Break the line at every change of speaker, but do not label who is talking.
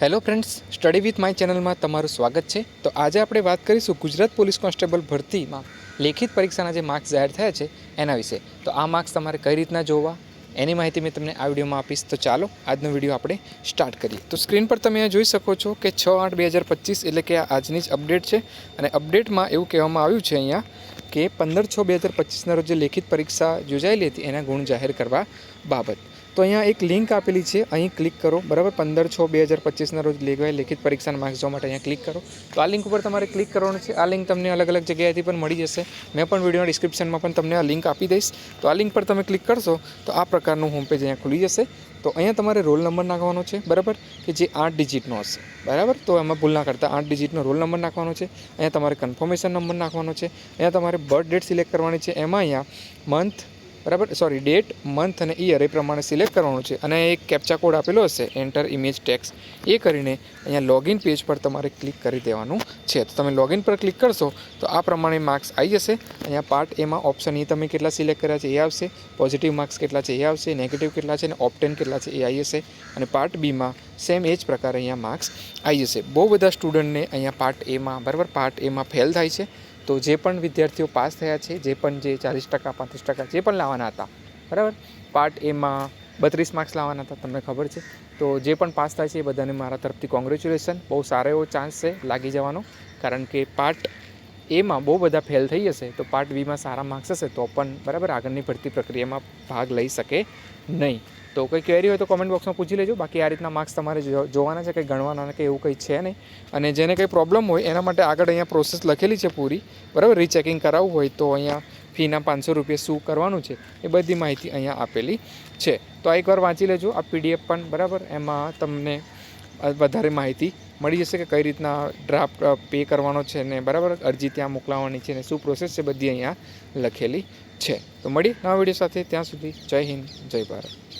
Hello friends, study with my ચેનલમાં તમારું સ્વાગત છે। તો આજે આપણે વાત કરીશું ગુજરાત પોલીસ કોન્સ્ટેબલ ભરતીમાં લેખિત પરીક્ષાના જે માર્ક્સ જાહેર થયા છે એના વિશે। તો આ માર્ક્સ તમારે કઈ રીતના જોવા એની માહિતી મેં તમને આ વિડીયોમાં આપીશ। તો ચાલો આજનો વિડીયો આપણે સ્ટાર્ટ કરીએ। તો સ્ક્રીન પર તમે જોઈ શકો છો કે 6/8/2025 એટલે કે આ આજની જ અપડેટ છે। અને અપડેટમાં એવું કહેવામાં આવ્યું છે અહીંયા કે 15/6/2025ના રોજ જે લેખિત પરીક્ષા યોજાયેલી હતી એના ગુણ જાહેર કરવા બાબત। તો અહીંયા એક લિંક આપેલી છે, અહીં ક્લિક કરો, બરાબર। 15/6/2025ના રોજ લેખિત પરીક્ષાના માર્ક્સ જોવા માટે અહીંયા ક્લિક કરો। તો આ લિંક ઉપર તમારે ક્લિક કરવાનું છે। આ લિંક તમને અલગ અલગ જગ્યાએથી પણ મળી જશે। મેં પણ વિડીયોના ડિસ્ક્રિપ્શનમાં પણ તમને આ લિંક આપી દઈશ। તો આ લિંક પર તમે ક્લિક કરશો તો આ પ્રકારનું હોમ પેજ અહીંયા ખુલી જશે। તો અહીંયા તમારે રોલ નંબર નાખવાનો છે, બરાબર, કે જે 8 ડિજિટનો હશે, બરાબર। તો એમાં ભૂલ ના કરતા 8 ડિજિટનો રોલ નંબર નાખવાનો છે। અહીંયા તમારે કન્ફર્મેશન નંબર નાખવાનો છે। અહીંયા તમારે બર્થ ડેટ સિલેક્ટ કરવાની છે। એમાં અહીંયા મંથ, બરાબર, ડેટ, મંથ અને યર એ પ્રમાણે સિલેક્ટ કરવાનું છે। અને એક કેપ્ચા કોડ આપેલો હશે, એન્ટર ઇમેજ ટેક્સ, એ કરીને અહીંયા લોગિન પેજ પર તમારે ક્લિક કરી દેવાનું છે। તો તમે લોગિન પર ક્લિક કરશો તો આ પ્રમાણે માર્ક્સ આવી જશે। અહીંયા પાર્ટ એમાં ઓપ્શન એ તમે કેટલા સિલેક્ટ કર્યા છે એ આવશે, પોઝિટિવ માર્ક્સ કેટલા છે એ આવશે, નેગેટિવ કેટલા છે અને ઓપ્ટેન કેટલા છે એ આવી જશે। અને પાર્ટ બીમાં સેમ એ જ પ્રકારે અહીંયા માર્ક્સ આવી જશે। બહુ બધા સ્ટુડન્ટને અહીંયા પાર્ટ એમાં, બરાબર, પાર્ટ એમાં ફેલ થાય છે। તો જે પણ વિદ્યાર્થીઓ પાસ થયા છે, જે પણ જે 40%, 35% જે પણ લાવવાના હતા, બરાબર, પાર્ટ એમાં 32 માર્ક્સ લાવવાના હતા, તમને ખબર છે। તો જે પણ પાસ થાય છે એ બધાને મારા તરફથી કોંગ્રેચ્યુલેશન। બહુ સારો એવો ચાન્સ છે લાગી જવાનો, કારણ કે પાર્ટ એમાં બહુ બધા ફેલ થઈ જશે તો પાર્ટ બીમાં સારા માર્ક્સ હશે તો પણ, બરાબર, આગળની ભરતી પ્રક્રિયામાં ભાગ લઈ શકે નહીં। તો કોઈ ક્વેરી હોય તો કોમેન્ટ બોક્સમાં પૂછી લેજો। બાકી આ રીતના માર્ક્સ તમારે જોવાના છે, કંઈ ગણવાના કે એવું કંઈ છે નહીં। અને જેને કંઈ પ્રોબ્લેમ હોય એના માટે આગળ અહીંયા પ્રોસેસ લખેલી છે પૂરી, બરાબર। રીચેકિંગ કરાવવું હોય તો અહીંયા ફીના 500 રૂપિયા શું કરવાનું છે એ બધી માહિતી અહીંયા આપેલી છે। તો આ એકવાર વાંચી લેજો, આ પીડીએફ પણ, બરાબર, એમાં તમને વધારે માહિતી મળી જશે કે કઈ રીતના ડ્રાફ્ટ પે કરવાનો છે ને, બરાબર, અરજી ત્યાં મોકલાવવાની છે ને શું પ્રોસેસ છે બધી અહીંયા લખેલી છે। તો મળીએ નવા વિડીયો સાથે, ત્યાં સુધી જય હિન્દ, જય ભારત।